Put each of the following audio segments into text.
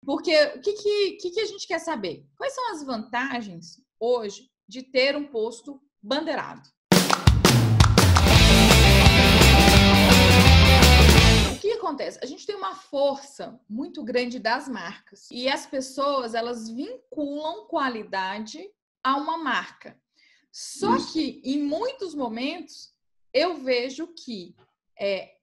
Porque o que a gente quer saber? Quais são as vantagens hoje de ter um posto bandeirado? O que acontece? A gente tem uma força muito grande das marcas e as pessoas, elas vinculam qualidade a uma marca. Só que em muitos momentos eu vejo que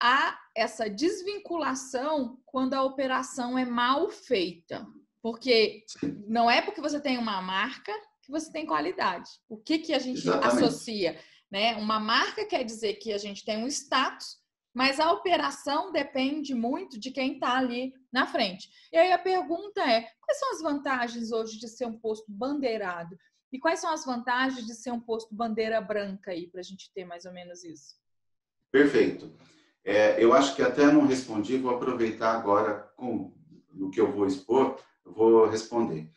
há essa desvinculação quando a operação é mal feita. Porque não é porque você tem uma marca que você tem qualidade. O que a gente associa? Né? Uma marca quer dizer que a gente tem um status, mas a operação depende muito de quem está ali na frente. E aí a pergunta é, quais são as vantagens hoje de ser um posto bandeirado? E quais são as vantagens de ser um posto bandeira branca aí, para a gente ter mais ou menos isso? Perfeito. Eu acho que até não respondi, vou aproveitar agora com o que eu vou expor, eu vou responder.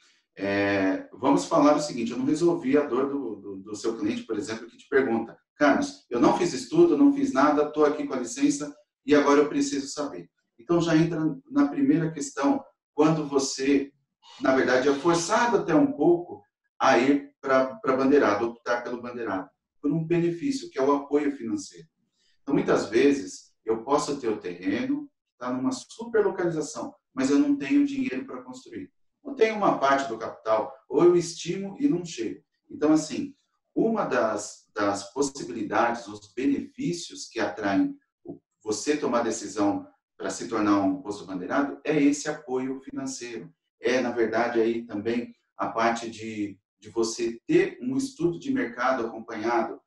Vamos falar o seguinte, eu não resolvi a dor do seu cliente, por exemplo, que te pergunta, Carlos, eu não fiz estudo, não fiz nada, estou aqui com a licença e agora eu preciso saber. Então já entra na primeira questão, quando você, na verdade, é forçado até um pouco a ir para bandeirado, optar pelo bandeirado, por um benefício, que é o apoio financeiro. Então, muitas vezes, eu posso ter o terreno, está numa super localização, mas eu não tenho dinheiro para construir. Ou tenho uma parte do capital, ou eu estimo e não chego. Então, assim, uma das possibilidades, os benefícios que atraem você tomar decisão para se tornar um posto bandeirado é esse apoio financeiro. Na verdade, aí também a parte de você ter um estudo de mercado acompanhado,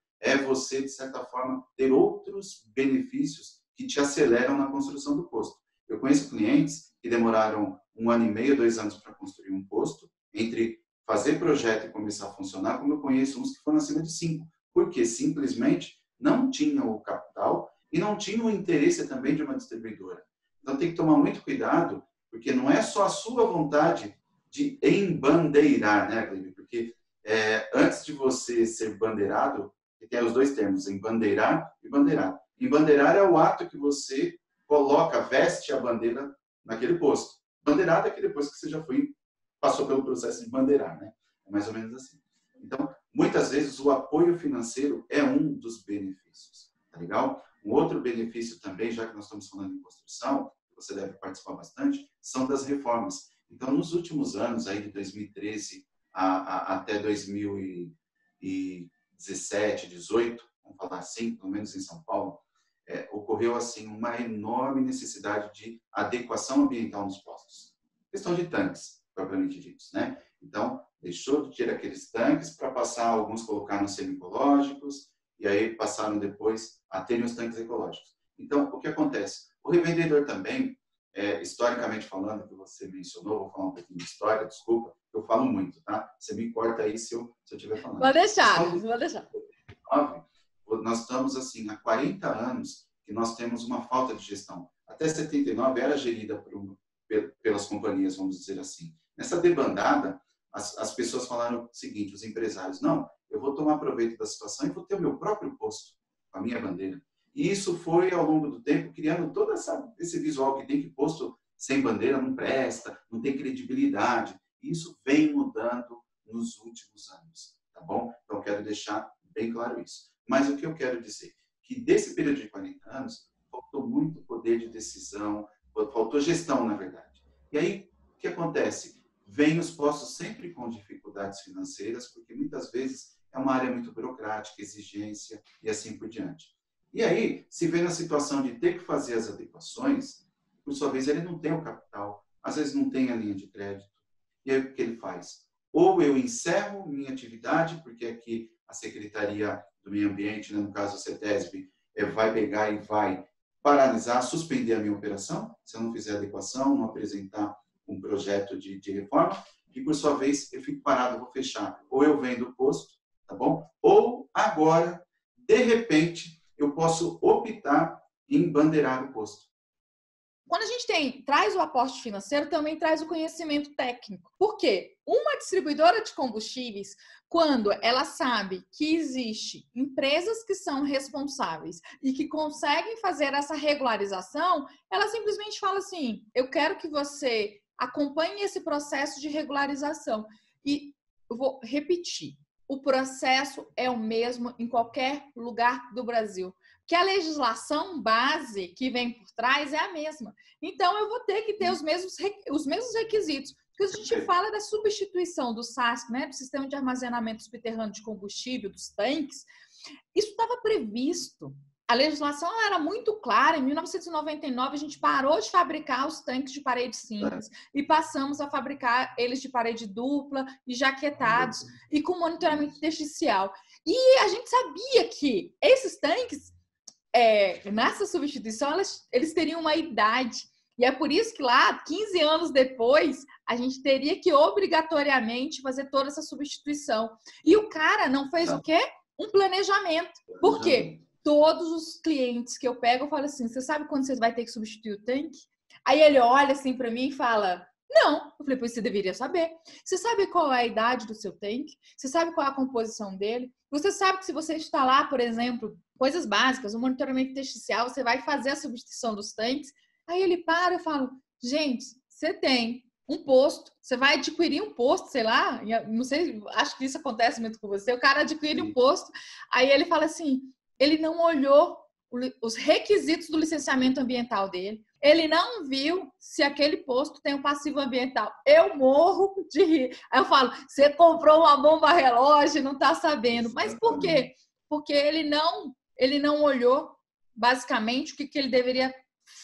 você, de certa forma, ter outros benefícios que te aceleram na construção do posto. Eu conheço clientes que demoraram 1 ano e meio, 2 anos para construir um posto, entre fazer projeto e começar a funcionar, como eu conheço uns que foram acima de 5, porque simplesmente não tinham o capital e não tinham o interesse também de uma distribuidora. Então tem que tomar muito cuidado, porque não é só a sua vontade de embandeirar, né, Cleide? Porque antes de você ser bandeirado, tem os dois termos, embandeirar e bandeirar. Embandeirar é o ato que você coloca, veste a bandeira naquele posto. Bandeirado é que depois que você já passou pelo processo de bandeirar, né? É mais ou menos assim. Então, muitas vezes o apoio financeiro é um dos benefícios, tá legal? Um outro benefício também, já que nós estamos falando em construção, você deve participar bastante, são das reformas. Então, nos últimos anos, aí de 2013 até 2017, 18, vamos falar assim, pelo menos em São Paulo, ocorreu assim uma enorme necessidade de adequação ambiental nos postos. Questão de tanques, propriamente ditos, né? Então, deixou de ter aqueles tanques para passar, alguns colocaram semi-ecológicos, e aí passaram depois a terem os tanques ecológicos. Então, o que acontece? O revendedor também, historicamente falando, que você mencionou, vou falar um pouquinho de história, desculpa, eu falo muito, tá? Você me corta aí se eu estiver falando. Vou deixar, vou deixar. Nós estamos, assim, há 40 anos que nós temos uma falta de gestão. Até 79 era gerida pelas companhias, vamos dizer assim. Nessa debandada, as pessoas falaram o seguinte, os empresários, não, eu vou tomar proveito da situação e vou ter o meu próprio posto, a minha bandeira. E isso foi, ao longo do tempo, criando todo esse visual que tem que posto sem bandeira não presta, não tem credibilidade. E isso vem mudando nos últimos anos, tá bom? Então, eu quero deixar bem claro isso. Mas o que eu quero dizer? Que desse período de 40 anos, faltou muito poder de decisão, faltou gestão, na verdade. E aí, o que acontece? Vêm os postos sempre com dificuldades financeiras, porque muitas vezes é uma área muito burocrática, exigência e assim por diante. E aí, se vê na situação de ter que fazer as adequações, por sua vez, ele não tem o capital, às vezes não tem a linha de crédito. E aí, o que ele faz? Ou eu encerro minha atividade, porque aqui a Secretaria do Meio Ambiente, né, no caso a CETESB, vai pegar e vai paralisar, suspender a minha operação, se eu não fizer adequação, não apresentar um projeto de reforma, e por sua vez eu fico parado, eu vou fechar. Ou eu vendo o posto, tá bom? Ou agora, de repente, eu posso optar em bandeirar o posto. Quando a gente traz o aporte financeiro, também traz o conhecimento técnico. Por quê? Uma distribuidora de combustíveis, quando ela sabe que existe empresas que são responsáveis e que conseguem fazer essa regularização, ela simplesmente fala assim, eu quero que você acompanhe esse processo de regularização. E eu vou repetir, o processo é o mesmo em qualquer lugar do Brasil. Porque a legislação base que vem por trás é a mesma. Então, eu vou ter que ter os mesmos requisitos. Porque a gente fala da substituição do SASC, né, do Sistema de Armazenamento Subterrâneo de Combustível, dos tanques, isso estava previsto. A legislação era muito clara. Em 1999, a gente parou de fabricar os tanques de parede simples e passamos a fabricar eles de parede dupla e jaquetados e com monitoramento intersticial. E a gente sabia que esses tanques, nessa substituição, eles teriam uma idade. E é por isso que lá, 15 anos depois, a gente teria que obrigatoriamente fazer toda essa substituição. E o cara não fez o quê? Um planejamento. Por quê? Todos os clientes que eu pego, eu falo assim, você sabe quando você vai ter que substituir o tanque? Aí ele olha assim para mim e fala, não. Eu falei, pois você deveria saber. Você sabe qual é a idade do seu tanque? Você sabe qual é a composição dele? Você sabe que se você instalar, por exemplo, coisas básicas, um monitoramento intersticial, você vai fazer a substituição dos tanques. Aí ele para e fala, gente, você tem um posto, você vai adquirir um posto, sei lá, não sei, acho que isso acontece muito com você, o cara adquire um posto, aí ele fala assim, ele não olhou os requisitos do licenciamento ambiental dele, ele não viu se aquele posto tem um passivo ambiental. Eu morro de rir. Aí eu falo, você comprou uma bomba relógio e não está sabendo. Mas por quê? Porque ele não olhou, basicamente, o que ele deveria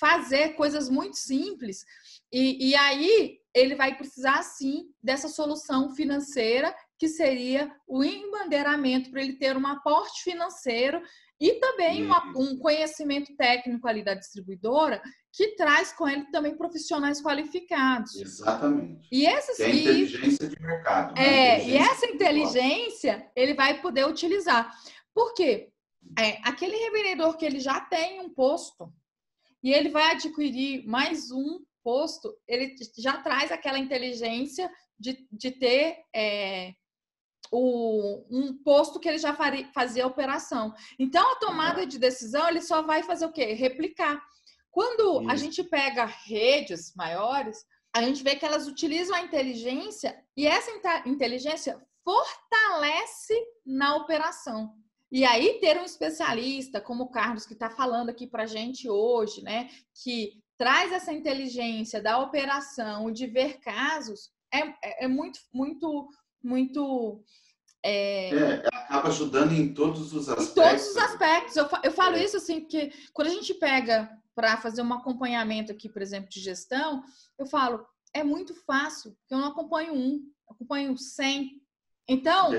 fazer, coisas muito simples. E aí ele vai precisar, sim, dessa solução financeira, que seria o embandeiramento, para ele ter um aporte financeiro e também um conhecimento técnico ali da distribuidora, que traz com ele também profissionais qualificados. Exatamente. E esses, que é a inteligência de mercado. Né? E essa inteligência ele vai poder utilizar. Por quê? Aquele revendedor que ele já tem um posto e ele vai adquirir mais um posto, ele já traz aquela inteligência de ter um posto que ele já fazia a operação. Então, a tomada de decisão, ele só vai fazer o quê? Replicar. Quando a gente pega redes maiores, a gente vê que elas utilizam a inteligência e essa inteligência fortalece na operação. E aí, ter um especialista como o Carlos, que está falando aqui para a gente hoje, né, que traz essa inteligência da operação, de ver casos, é muito, muito, muito... acaba ajudando em todos os aspectos. Em todos os aspectos. Eu falo isso assim, porque quando a gente pega para fazer um acompanhamento aqui, por exemplo, de gestão, eu falo, é muito fácil, porque eu não acompanho eu acompanho 100. Então,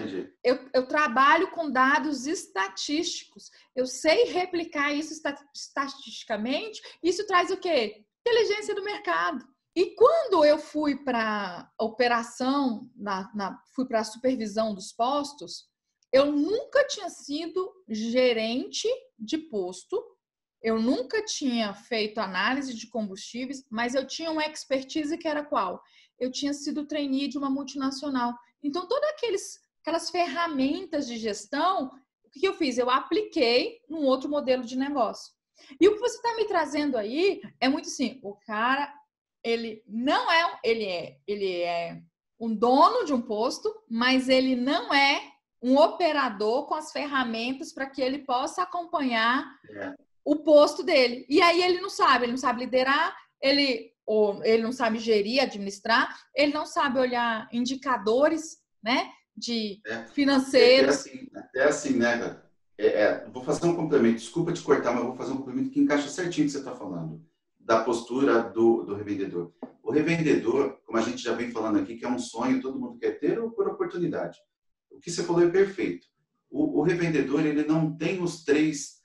eu trabalho com dados estatísticos. Eu sei replicar isso estatisticamente. Isso traz o quê? Inteligência do mercado. E quando eu fui para a operação, fui para a supervisão dos postos, eu nunca tinha sido gerente de posto, eu nunca tinha feito análise de combustíveis, mas eu tinha uma expertise que era qual? Eu tinha sido trainee de uma multinacional. Então, todas aquelas ferramentas de gestão, o que eu fiz? Eu apliquei num outro modelo de negócio. E o que você está me trazendo aí é muito assim, o cara, ele não é, ele é um dono de um posto, mas ele não é um operador com as ferramentas para que ele possa acompanhar o posto dele. E aí ele não sabe liderar, ele não sabe gerir, administrar, ele não sabe olhar indicadores, né, de financeiros. Até assim, né, cara? Vou fazer um complemento, desculpa te cortar, mas vou fazer um complemento que encaixa certinho o que você está falando, da postura do revendedor. O revendedor, como a gente já vem falando aqui, que é um sonho, todo mundo quer ter ou por oportunidade. O que você falou é perfeito. O revendedor, ele não tem os três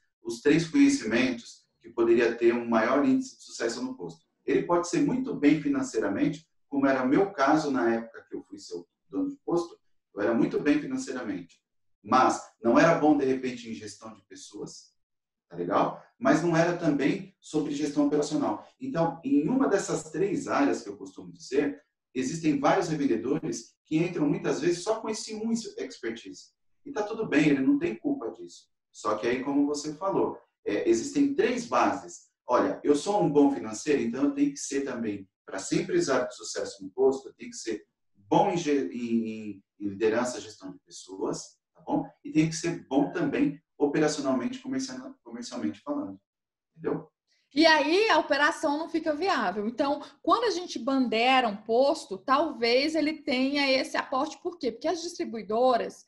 conhecimentos que poderia ter um maior índice de sucesso no posto. Ele pode ser muito bem financeiramente, como era o meu caso na época que eu fui seu dono de posto, eu era muito bem financeiramente, mas não era bom, de repente, em gestão de pessoas, tá legal? Mas não era também sobre gestão operacional. Então, em uma dessas 3 áreas que eu costumo dizer, existem vários revendedores que entram muitas vezes só com esse expertise. E tá tudo bem, ele não tem culpa disso. Só que aí, como você falou, existem 3 bases. Olha, eu sou um bom financeiro, então eu tenho que ser também para ser empresário de sucesso no posto, tem que ser bom em liderança, gestão de pessoas, tá bom? E tem que ser bom também operacionalmente, comercialmente falando, entendeu? E aí a operação não fica viável. Então, quando a gente bandeira um posto, talvez ele tenha esse aporte. Por quê? Porque as distribuidoras,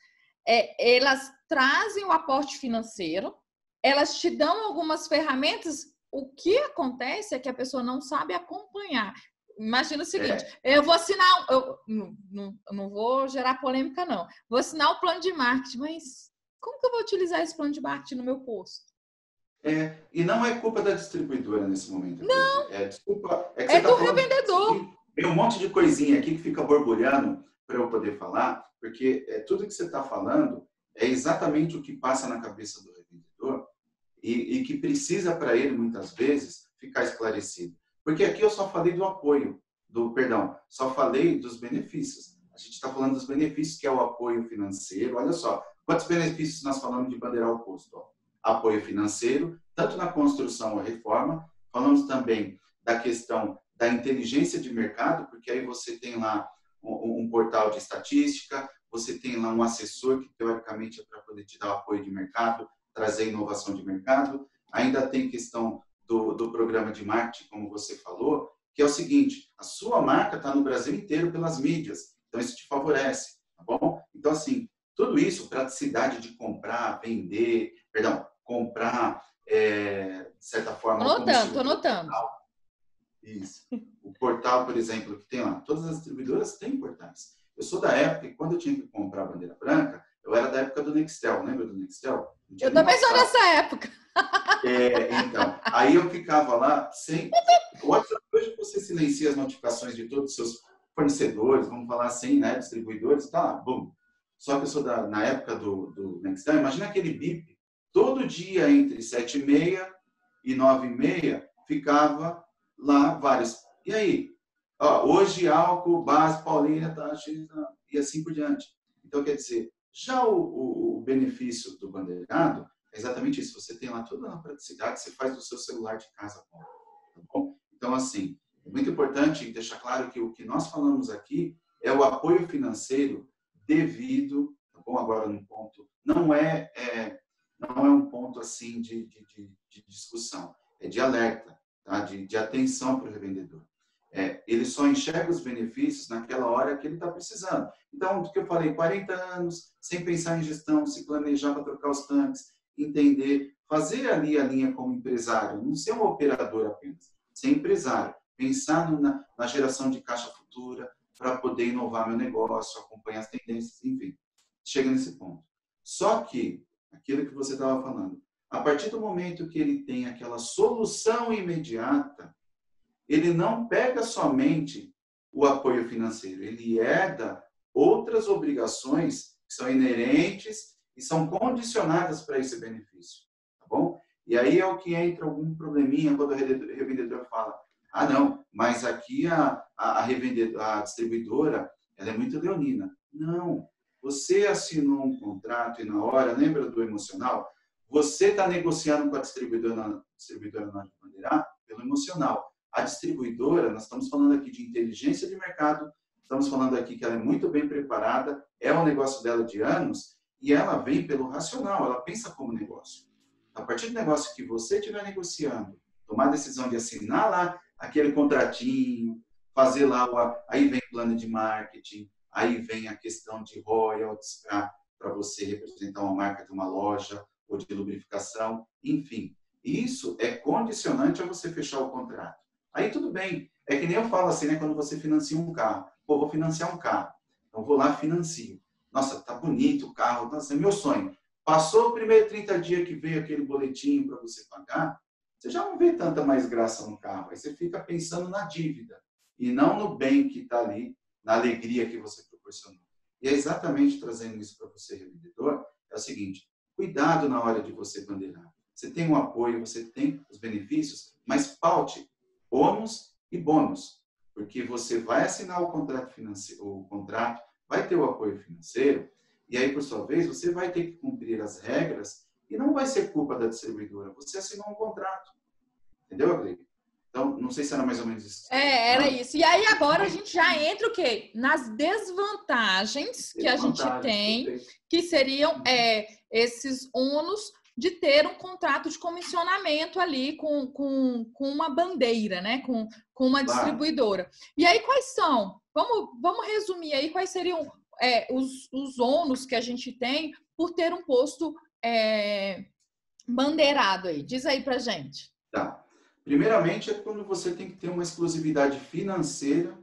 elas trazem o aporte financeiro, elas te dão algumas ferramentas. O que acontece é que a pessoa não sabe acompanhar. Imagina o seguinte, eu vou assinar, eu não vou gerar polêmica, não. Vou assinar o plano de marketing, mas como que eu vou utilizar esse plano de marketing no meu posto? E não é culpa da distribuidora nesse momento. Não, Desculpa, é que você é está do falando. revendedor. Tem um monte de coisinha aqui que fica borbulhando para eu poder falar, porque tudo que você está falando é exatamente o que passa na cabeça do revendedor e que precisa para ele, muitas vezes, ficar esclarecido. Porque aqui eu só falei do apoio, só falei dos benefícios. A gente está falando dos benefícios, que é o apoio financeiro. Olha só, quantos benefícios nós falamos de bandeirar o posto? Ó, apoio financeiro, tanto na construção ou reforma. Falamos também da questão da inteligência de mercado, porque aí você tem lá um portal de estatística, você tem lá um assessor que, teoricamente, é para poder te dar o apoio de mercado, trazer inovação de mercado. Ainda tem questão do programa de marketing, como você falou, que é o seguinte, a sua marca está no Brasil inteiro pelas mídias, então isso te favorece, tá bom? Então, assim, tudo isso, praticidade de comprar, vender, comprar, de certa forma, Tô anotando. Isso. O portal, por exemplo, que tem lá, todas as distribuidoras têm portais. Eu sou da época que, quando eu tinha que comprar a bandeira branca, eu era da época do Nextel, lembra do Nextel? Eu também sou dessa época. Então, aí eu ficava lá sem... O WhatsApp, hoje você silencia as notificações de todos os seus fornecedores, vamos falar assim, né, distribuidores, tá lá, bum. Só que eu sou na época do Nextel, imagina aquele bip, todo dia entre 7h30 e 9h30, ficava lá vários. E aí? Ó, hoje álcool, base, Paulínia, tá, e assim por diante. Então, quer dizer, já o benefício do bandeirado é exatamente isso. Você tem lá toda a praticidade, você faz do seu celular de casa. Tá bom? Então, assim, é muito importante deixar claro que o que nós falamos aqui é o apoio financeiro devido, tá bom? Agora, num ponto, não é um ponto assim de discussão, é de alerta, tá? de atenção para o revendedor. Ele só enxerga os benefícios naquela hora que ele está precisando. Então, do que eu falei, 40 anos, sem pensar em gestão, se planejar para trocar os tanques, entender, fazer ali a linha como empresário, não ser um operador apenas, ser empresário, pensar na geração de caixa futura para poder inovar meu negócio, acompanhar as tendências, enfim, chega nesse ponto. Só que, aquilo que você estava falando, a partir do momento que ele tem aquela solução imediata, ele não pega somente o apoio financeiro, ele herda outras obrigações que são inerentes e são condicionadas para esse benefício, tá bom? E aí é o que entra algum probleminha quando o revendedor fala, ah, não, mas aqui a distribuidora, ela é muito leonina. Não, você assinou um contrato e na hora, lembra do emocional? Você está negociando com a distribuidora na hora de bandeirar pelo emocional. A distribuidora, nós estamos falando aqui de inteligência de mercado, estamos falando aqui que ela é muito bem preparada, é um negócio dela de anos, e ela vem pelo racional, ela pensa como negócio. A partir do negócio que você estiver negociando, tomar a decisão de assinar lá aquele contratinho, fazer lá, aí vem plano de marketing, aí vem a questão de royalties para você representar uma marca de uma loja ou de lubrificação, enfim. Isso é condicionante a você fechar o contrato. Aí tudo bem. É que nem eu falo assim, né? Quando você financia um carro. Pô, vou financiar um carro. Então, vou lá, financio. Nossa, tá bonito o carro. Nossa, é meu sonho. Passou o primeiro 30 dias que veio aquele boletim para você pagar, você já não vê tanta mais graça no carro. Aí você fica pensando na dívida e não no bem que está ali, na alegria que você proporcionou. E é exatamente trazendo isso para você, revendedor, é o seguinte, cuidado na hora de você bandeirar. Você tem um apoio, você tem os benefícios, mas paute ônus e bônus, porque você vai assinar o contrato financeiro, o contrato, vai ter o apoio financeiro, e aí, por sua vez, você vai ter que cumprir as regras e não vai ser culpa da distribuidora. Você assinou um contrato. Entendeu, Adri? Então, não sei se era mais ou menos isso. Era isso. E aí agora a gente já entra o quê? Nas desvantagens que a gente tem, perfeito. que seriam esses ônus de ter um contrato de comissionamento ali com uma bandeira, né? Com uma distribuidora. E aí, quais são? Vamos resumir aí quais seriam os ônus que a gente tem por ter um posto bandeirado aí. Diz aí pra gente. Tá. Primeiramente, é quando você tem que ter uma exclusividade financeira,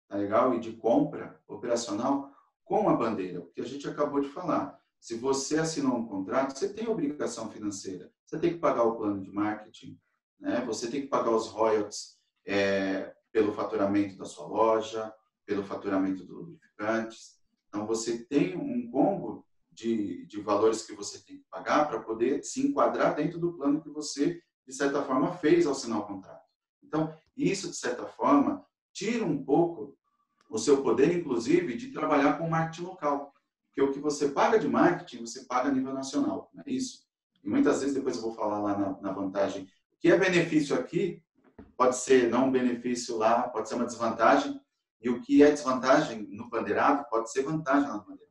tá legal? E de compra operacional com a bandeira. Porque a gente acabou de falar. Se você assinou um contrato, você tem obrigação financeira. Você tem que pagar o plano de marketing, né? Você tem que pagar os royalties pelo faturamento da sua loja, pelo faturamento dos lubrificantes. Então, você tem um combo de valores que você tem que pagar para poder se enquadrar dentro do plano que você, de certa forma, fez ao assinar o contrato. Então, isso, de certa forma, tira um pouco o seu poder, inclusive, de trabalhar com marketing local. Porque o que você paga de marketing, você paga a nível nacional, não é isso? E muitas vezes, depois eu vou falar lá na vantagem, o que é benefício aqui, pode ser não um benefício lá, pode ser uma desvantagem, e o que é desvantagem no bandeirado, pode ser vantagem na bandeirada.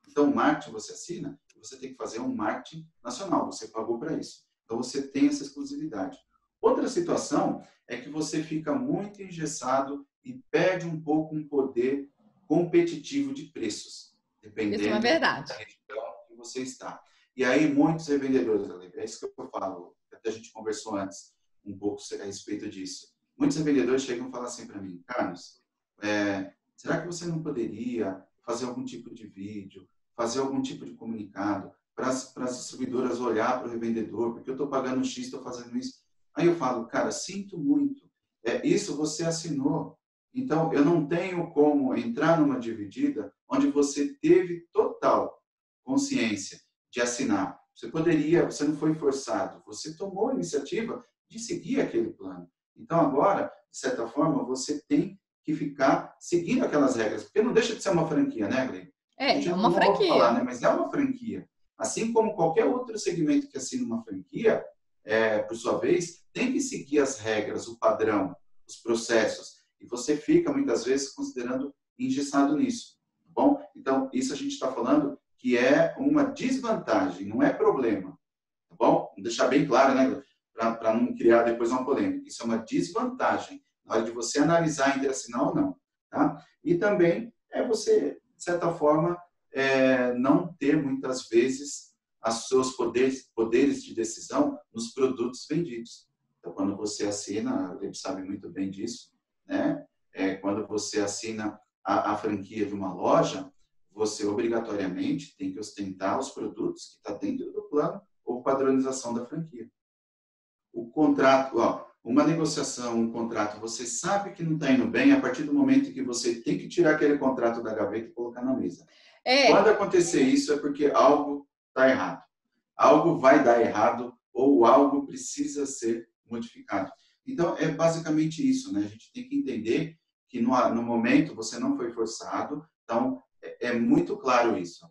Então, o marketing você assina, você tem que fazer um marketing nacional, você pagou para isso. Então, você tem essa exclusividade. Outra situação é que você fica muito engessado e perde um pouco um poder competitivo de preços, dependendo Isso é verdade. da região que você está. E aí, muitos revendedores, é isso que eu falo, até a gente conversou antes um pouco a respeito disso. Muitos revendedores chegam e falam assim para mim, Carlos, será que você não poderia fazer algum tipo de vídeo, fazer algum tipo de comunicado para as distribuidoras olhar para o revendedor, porque eu estou pagando X, estou fazendo isso. Aí eu falo, cara, sinto muito. Isso você assinou. Então, eu não tenho como entrar numa dividida onde você teve total consciência de assinar. Você não foi forçado, você tomou a iniciativa de seguir aquele plano. Então, agora, de certa forma, você tem que ficar seguindo aquelas regras, porque não deixa de ser uma franquia, né, Glenn? A gente uma não franquia. ouve falar, né? Mas é uma franquia. Assim como qualquer outro segmento que assina uma franquia, por sua vez, tem que seguir as regras, o padrão, os processos. E você fica, muitas vezes, considerando engessado nisso. Tá bom? Então, isso a gente está falando que é uma desvantagem, não é problema. Tá bom? Vou deixar bem claro, né? Para não criar depois uma polêmica. Isso é uma desvantagem na hora de você analisar entre assinar ou não. Tá? E também você, de certa forma, não ter, muitas vezes, os seus poderes de decisão nos produtos vendidos. Então, quando você assina, ele sabe muito bem disso, né? Quando você assina a franquia de uma loja, você obrigatoriamente tem que ostentar os produtos que está dentro do plano ou padronização da franquia. O contrato, uma negociação, um contrato, você sabe que não está indo bem a partir do momento que você tem que tirar aquele contrato da gaveta e colocar na mesa. Quando acontecer isso, é porque algo está errado. Algo vai dar errado ou algo precisa ser modificado. Então, é basicamente isso, né? A gente tem que entender que no momento você não foi forçado, então é muito claro isso.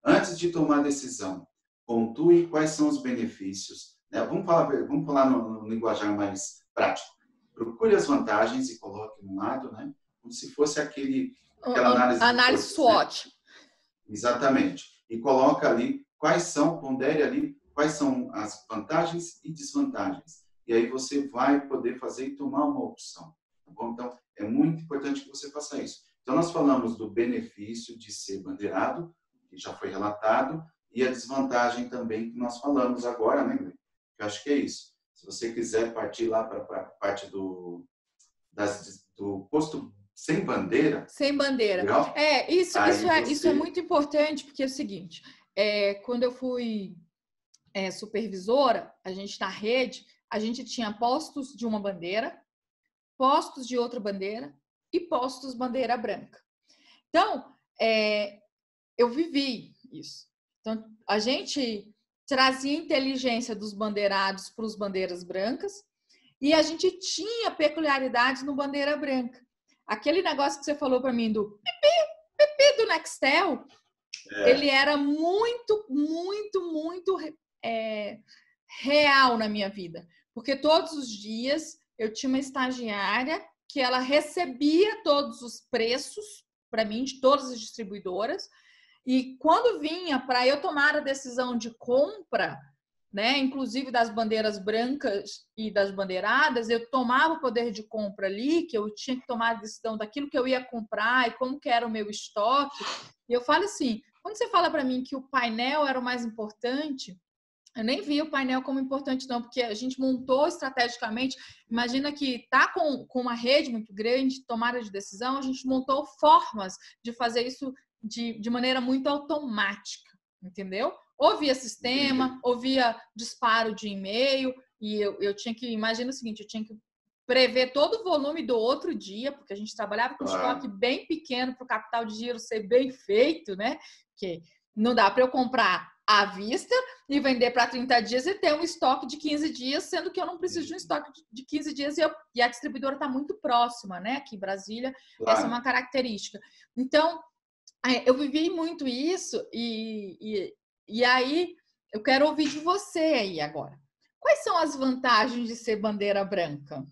Antes de tomar a decisão, pontue quais são os benefícios, né? Vamos falar no linguajar mais prático. Procure as vantagens e coloque no lado, né? Como se fosse aquela análise SWOT. Né? Exatamente. E coloca ali pondere ali quais são as vantagens e desvantagens. E aí você vai poder fazer e tomar uma opção. Tá bom? Então, é muito importante que você faça isso. Então, nós falamos do benefício de ser bandeirado, que já foi relatado, e a desvantagem também que nós falamos agora, né, Glenn? Eu acho que é isso. Se você quiser partir lá para a parte do posto sem bandeira. Sem bandeira. Legal? Isso é muito importante, porque é o seguinte, quando eu fui supervisora, a gente na rede, a gente tinha postos de uma bandeira, postos de outra bandeira e postos bandeira branca. Então, eu vivi isso. Então, a gente trazia inteligência dos bandeirados para os bandeiras brancas e a gente tinha peculiaridades no bandeira branca. Aquele negócio que você falou para mim do pipi do Nextel, ele era muito, muito, muito real na minha vida. Porque todos os dias eu tinha uma estagiária que ela recebia todos os preços para mim, de todas as distribuidoras, e quando vinha para eu tomar a decisão de compra, né, inclusive das bandeiras brancas e das bandeiradas, eu tomava o poder de compra ali, que eu tinha que tomar a decisão daquilo que eu ia comprar e como que era o meu estoque. E eu falo assim, quando você fala para mim que o painel era o mais importante, eu nem vi o painel como importante não, porque a gente montou estrategicamente, imagina que tá com uma rede muito grande, tomada de decisão, a gente montou formas de fazer isso de maneira muito automática, entendeu? Ou via sistema, ou via disparo de e-mail, e eu tinha que, imagina o seguinte, eu tinha que prever todo o volume do outro dia, porque a gente trabalhava com estoque bem pequeno para o capital de giro ser bem feito, né? Porque não dá para eu comprar à vista e vender para 30 dias e ter um estoque de 15 dias, sendo que eu não preciso de um estoque de 15 dias e a distribuidora está muito próxima, né? Aqui em Brasília, essa é uma característica. Então, eu vivi muito isso e aí eu quero ouvir de você aí agora. Quais são as vantagens de ser bandeira branca?